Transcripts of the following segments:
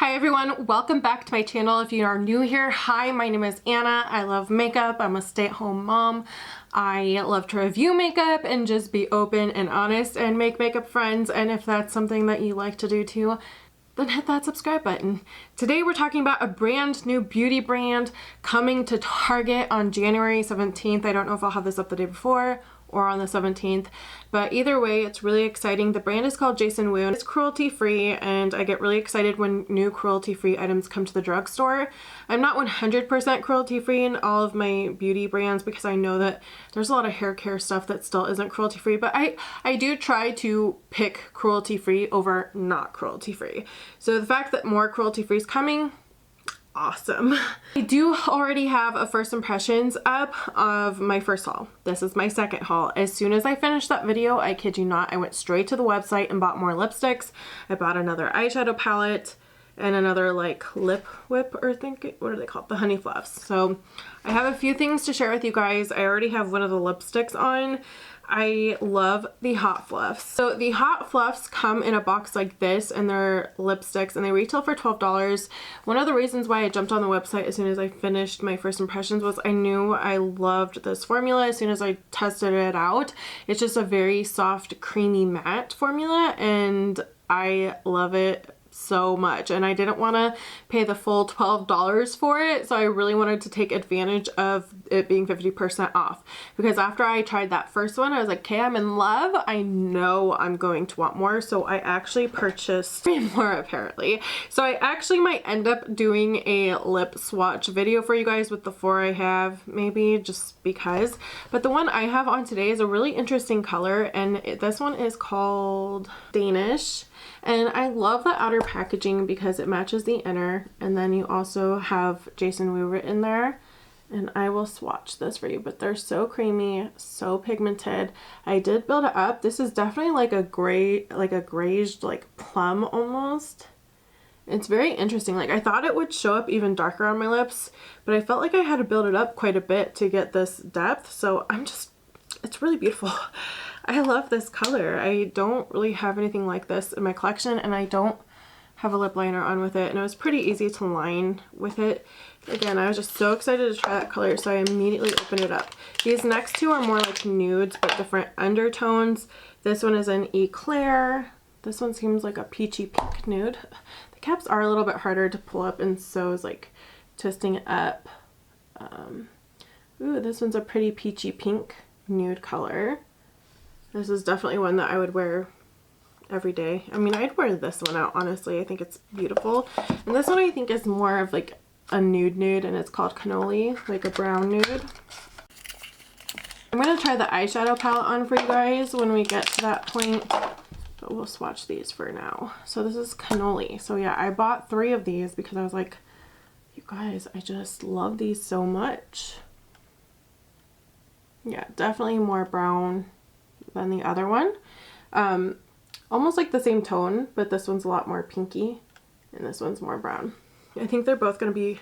Hi everyone, welcome back to my channel. If you are new here, hi, my name is Anna. I love makeup. I'm a stay-at-home mom. I love to review makeup and just be open and honest and make makeup friends. And if that's something that you like to do too, then hit that subscribe button. Today we're talking about a brand new beauty brand coming to Target on January 17th. I don't know if I'll have this up the day before or on the 17th, but either way, it's really exciting. The brand is called Jason Wu. It's cruelty-free, and I get really excited when new cruelty-free items come to the drugstore. I'm not 100% cruelty-free in all of my beauty brands because I know that there's a lot of hair care stuff that still isn't cruelty-free, but I do try to pick cruelty-free over not cruelty-free. So the fact that more cruelty-free is coming, awesome. I do already have a first impressions up of my first haul. This is my second haul. As soon as I finished that video, I kid you not, I went straight to the website and bought more lipsticks. I bought another eyeshadow palette and another like lip whip, or what are they called? The honey fluffs. So I have a few things to share with you guys. I already have one of the lipsticks on. I love the hot fluffs. So the hot fluffs come in a box like this, and they're lipsticks, and they retail for $12. One of the reasons why I jumped on the website as soon as I finished my first impressions was I knew I loved this formula as soon as I tested it out. It's just a very soft, creamy matte formula, and I love it so much, and I didn't want to pay the full $12 for it, so I really wanted to take advantage of it being 50% off, because after I tried that first one I was like, okay, I'm in love, I know I'm going to want more, so I actually purchased 3 more apparently. So I actually might end up doing a lip swatch video for you guys with the 4 I have, maybe just because, but the one I have on today is a really interesting color, and this one is called Danish. And I love the outer packaging because it matches the inner, and then you also have Jason Wu written there. And I will swatch this for you, but they're so creamy, so pigmented. I did build it up. This is definitely like a gray, like a grayish, like plum almost. It's very interesting. Like I thought it would show up even darker on my lips, but I felt like I had to build it up quite a bit to get this depth. So it's really beautiful. I love this color. I don't really have anything like this in my collection, and I don't have a lip liner on with it, and it was pretty easy to line with it. Again, I was just so excited to try that color, so I immediately opened it up. These next two are more like nudes but different undertones. This one is an eclair. This one seems like a peachy pink nude. The caps are a little bit harder to pull up, and so is like twisting it up. Ooh, this one's a pretty peachy pink nude color. This is definitely one that I would wear every day. I mean, I'd wear this one out, honestly. I think it's beautiful. And this one I think is more of like a nude, and it's called Cannoli, like a brown nude. I'm going to try the eyeshadow palette on for you guys when we get to that point, but we'll swatch these for now. So this is Cannoli. So yeah, I bought 3 of these because I was like, you guys, I just love these so much. Yeah, definitely more brown than the other one. Almost like the same tone, but this one's a lot more pinky and this one's more brown. I think they're both going to be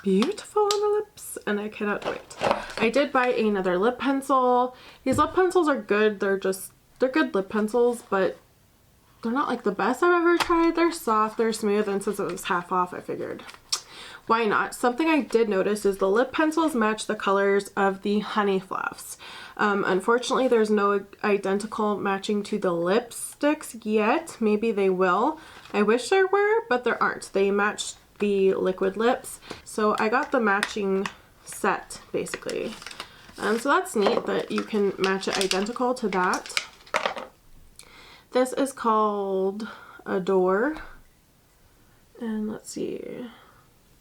beautiful on the lips, and I cannot wait. I did buy another lip pencil. These lip pencils are good. They're good lip pencils, but they're not like the best I've ever tried. They're soft, they're smooth, and since it was half off, I figured, why not? Something I did notice is the lip pencils match the colors of the honey fluffs. Unfortunately, there's no identical matching to the lipsticks yet. Maybe they will. I wish there were, but there aren't. They match the liquid lips. So I got the matching set, basically. So that's neat that you can match it identical to that. This is called Adore. And let's see.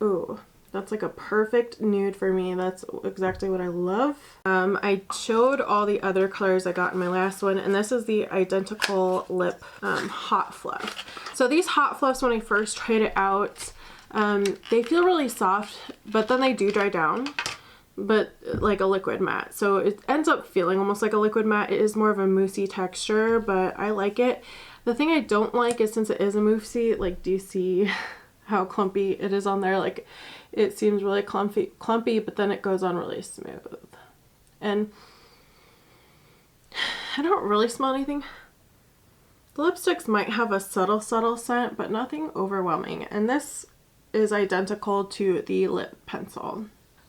Ooh, that's like a perfect nude for me. That's exactly what I love. I showed all the other colors I got in my last one, and this is the identical lip hot fluff. So these hot fluffs, when I first tried it out, they feel really soft, but then they do dry down, but like a liquid matte. So it ends up feeling almost like a liquid matte. It is more of a moussey texture, but I like it. The thing I don't like is, since it is a moussey, like, do you see how clumpy it is on there? Like, it seems really clumpy, but then it goes on really smooth. And I don't really smell anything. The lipsticks might have a subtle scent, but nothing overwhelming. And this is identical to the lip pencil.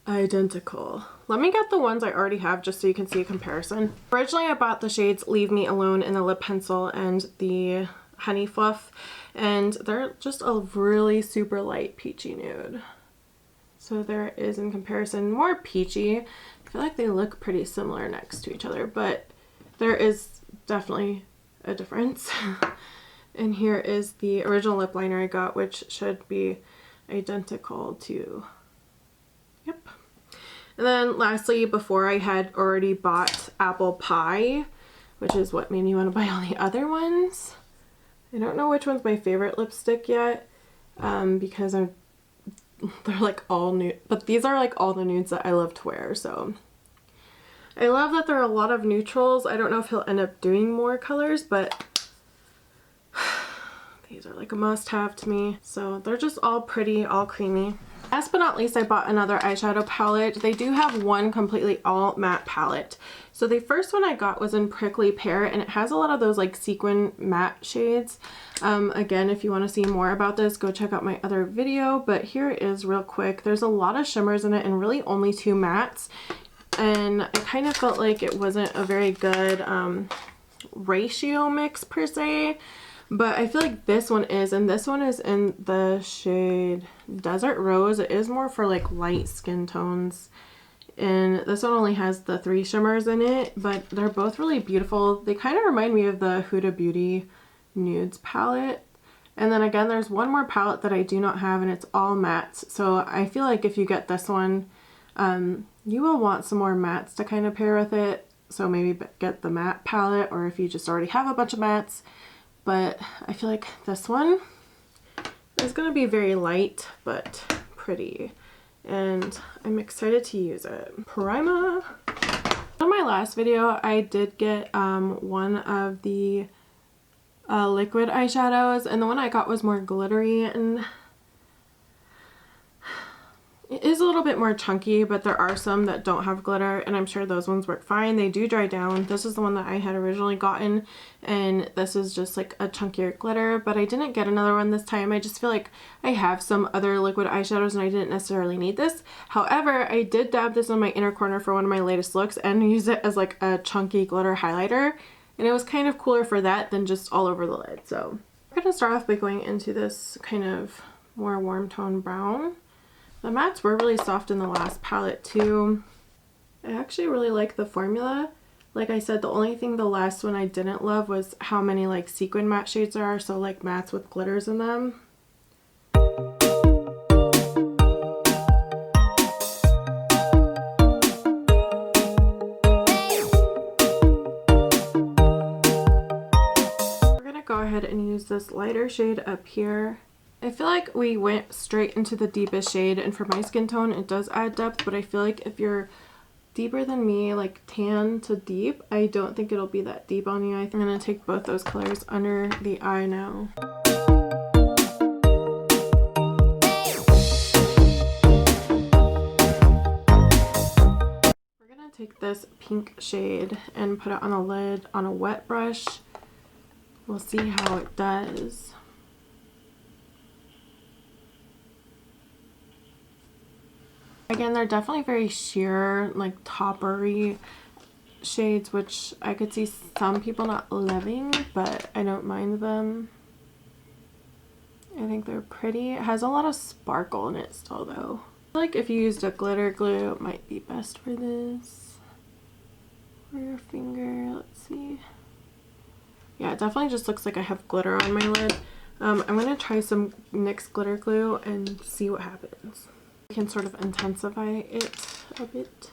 Identical. Let me get the ones I already have just so you can see a comparison. Originally I bought the shades Leave Me Alone in the lip pencil and the Honey Fluff, and they're just a really super light peachy nude. So there is, in comparison, more peachy. I feel like they look pretty similar next to each other, but there is definitely a difference. And here is the original lip liner I got, which should be identical to, yep. And then lastly, before I had already bought Apple Pie, which is what made me want to buy all the other ones. I don't know which one's my favorite lipstick yet, because they're like all nude, but these are like all the nudes that I love to wear. So I love that there are a lot of neutrals. I don't know if he'll end up doing more colors, but these are like a must-have to me. So they're just all pretty, all creamy. Last but not least, I bought another eyeshadow palette. They do have one completely all matte palette. So the first one I got was in Prickly Pear, and it has a lot of those like sequin matte shades. Again, if you want to see more about this, go check out my other video, but here it is real quick. There's a lot of shimmers in it and really only 2 mattes. And I kind of felt like it wasn't a very good ratio mix per se. But I feel like this one is, and this one is in the shade Desert Rose. It is more for like light skin tones. And this one only has the 3 shimmers in it, but they're both really beautiful. They kind of remind me of the Huda Beauty Nudes palette. And then again, there's one more palette that I do not have, and it's all mattes. So I feel like if you get this one, you will want some more mattes to kind of pair with it. So maybe get the matte palette, or if you just already have a bunch of mattes. But I feel like this one is going to be very light but pretty, and I'm excited to use it. Primer. In my last video, I did get one of the liquid eyeshadows, and the one I got was more glittery, and it is a little bit more chunky, but there are some that don't have glitter, and I'm sure those ones work fine. They do dry down. This is the one that I had originally gotten, and this is just like a chunkier glitter, but I didn't get another one this time. I just feel like I have some other liquid eyeshadows and I didn't necessarily need this. However, I did dab this on my inner corner for one of my latest looks and use it as like a chunky glitter highlighter, and it was kind of cooler for that than just all over the lid. So we're going to start off by going into this kind of more warm tone brown. The mattes were really soft in the last palette too. I actually really like the formula. Like I said, the only thing the last one I didn't love was how many like sequin matte shades there are, so like mattes with glitters in them. We're gonna go ahead and use this lighter shade up here. I feel like we went straight into the deepest shade, and for my skin tone it does add depth, but I feel like if you're deeper than me, like tan to deep, I don't think it'll be that deep on you. I'm gonna take both those colors under the eye now. We're gonna take this pink shade and put it on a lid on a wet brush. We'll see how it does. Again, they're definitely very sheer, like toppery shades, which I could see some people not loving, but I don't mind them. I think they're pretty. It has a lot of sparkle in it still though. I feel like if you used a glitter glue, it might be best for this. For your finger, let's see. Yeah, it definitely just looks like I have glitter on my lid. I'm gonna try some NYX glitter glue and see what happens. You can sort of intensify it a bit.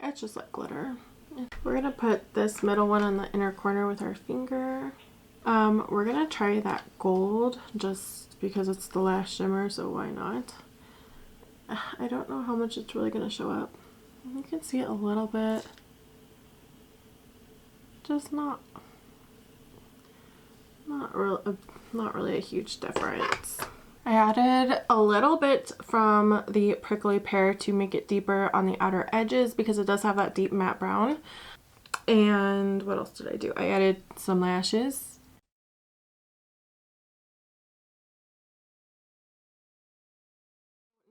It's just like glitter. We're gonna put this middle one on the inner corner with our finger. We're gonna try that gold just because it's the last shimmer, so why not? I don't know how much it's really gonna show up. You can see it a little bit. Just not really a huge difference. I added a little bit from the Prickly Pear to make it deeper on the outer edges because it does have that deep matte brown. And what else did I do? I added some lashes.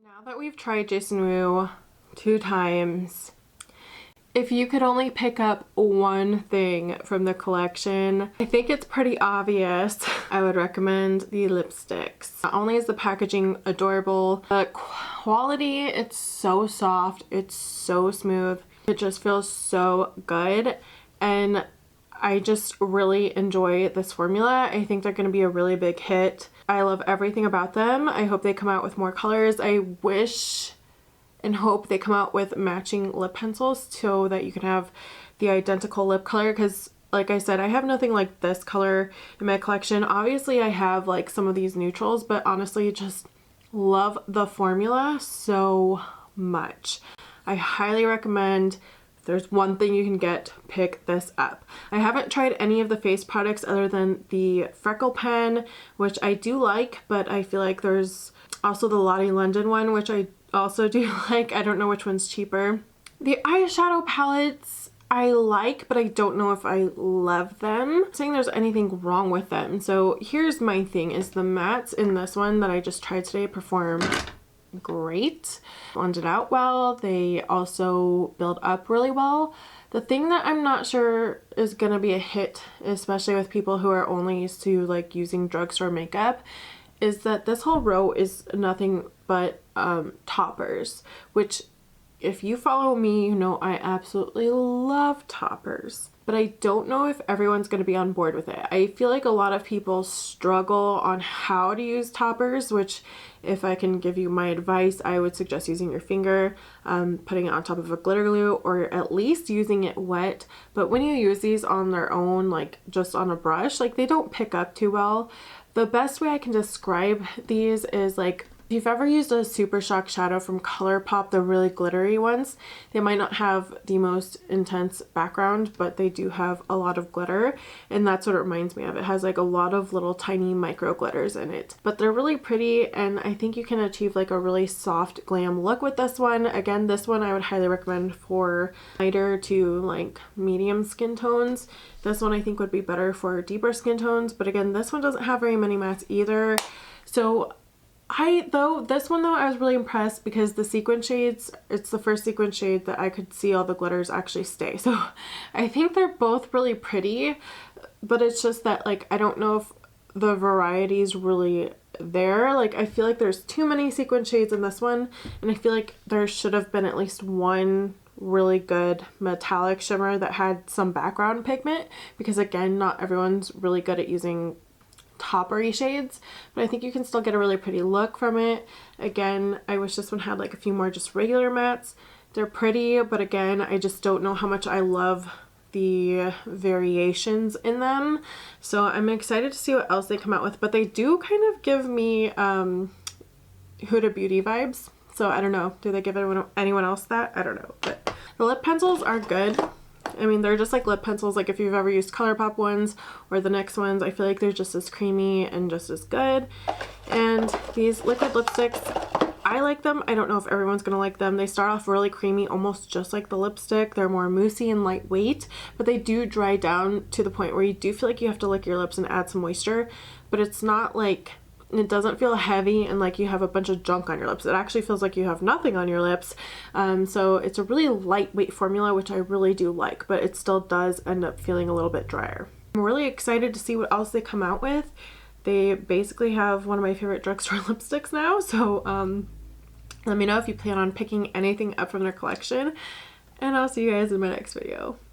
Now that we've tried Jason Wu 2 times, if you could only pick up one thing from the collection, I think it's pretty obvious. I would recommend the lipsticks. Not only is the packaging adorable, the quality, it's so soft, it's so smooth. It just feels so good, and I just really enjoy this formula. I think they're going to be a really big hit. I love everything about them. I hope they come out with more colors. I wish and hope they come out with matching lip pencils so that you can have the identical lip color, because like I said, I have nothing like this color in my collection. Obviously I have like some of these neutrals, but honestly just love the formula so much. I highly recommend, if there's one thing you can get, pick this up. I haven't tried any of the face products other than the Freckle Pen, which I do like, but I feel like there's also the Lottie London one, which I also do like. I don't know which one's cheaper. The eyeshadow palettes I like, but I don't know if I love them. I'm saying there's anything wrong with them. So here's my thing, is the mattes in this one that I just tried today perform great. Blended out well. They also build up really well. The thing that I'm not sure is gonna be a hit, especially with people who are only used to like using drugstore makeup, is that this whole row is nothing but toppers, which if you follow me, you know I absolutely love toppers. But I don't know if everyone's going to be on board with it. I feel like a lot of people struggle on how to use toppers, which if I can give you my advice, I would suggest using your finger, putting it on top of a glitter glue, or at least using it wet. But when you use these on their own, like just on a brush, like they don't pick up too well. The best way I can describe these is like, if you've ever used a Super Shock shadow from ColourPop, the really glittery ones, they might not have the most intense background, but they do have a lot of glitter, and that's what it reminds me of. It has like a lot of little tiny micro glitters in it, but they're really pretty, and I think you can achieve like a really soft glam look with this one. Again, this one I would highly recommend for lighter to like medium skin tones. This one I think would be better for deeper skin tones, but again, this one doesn't have very many mattes either. So this one I was really impressed because the sequin shades, it's the first sequin shade that I could see all the glitters actually stay. So I think they're both really pretty, but it's just that like, I don't know if the variety is really there. Like I feel like there's too many sequin shades in this one, and I feel like there should have been at least one really good metallic shimmer that had some background pigment, because again, not everyone's really good at using toppery shades, but I think you can still get a really pretty look from it. Again, I wish this one had like a few more just regular mattes. They're pretty, but again, I just don't know how much I love the variations in them. So I'm excited to see what else they come out with, but they do kind of give me Huda Beauty vibes. So I don't know, do they give anyone else that? I don't know, but the lip pencils are good. I mean, they're just like lip pencils. Like if you've ever used ColourPop ones or the NYX ones, I feel like they're just as creamy and just as good. And these liquid lipsticks, I like them. I don't know if everyone's gonna like them. They start off really creamy, almost just like the lipstick. They're more moussey and lightweight, but they do dry down to the point where you do feel like you have to lick your lips and add some moisture, but it's not like, it doesn't feel heavy and like you have a bunch of junk on your lips. It actually feels like you have nothing on your lips. So it's a really lightweight formula, which I really do like, but it still does end up feeling a little bit drier. I'm really excited to see what else they come out with. They basically have one of my favorite drugstore lipsticks now, so let me know if you plan on picking anything up from their collection, and I'll see you guys in my next video.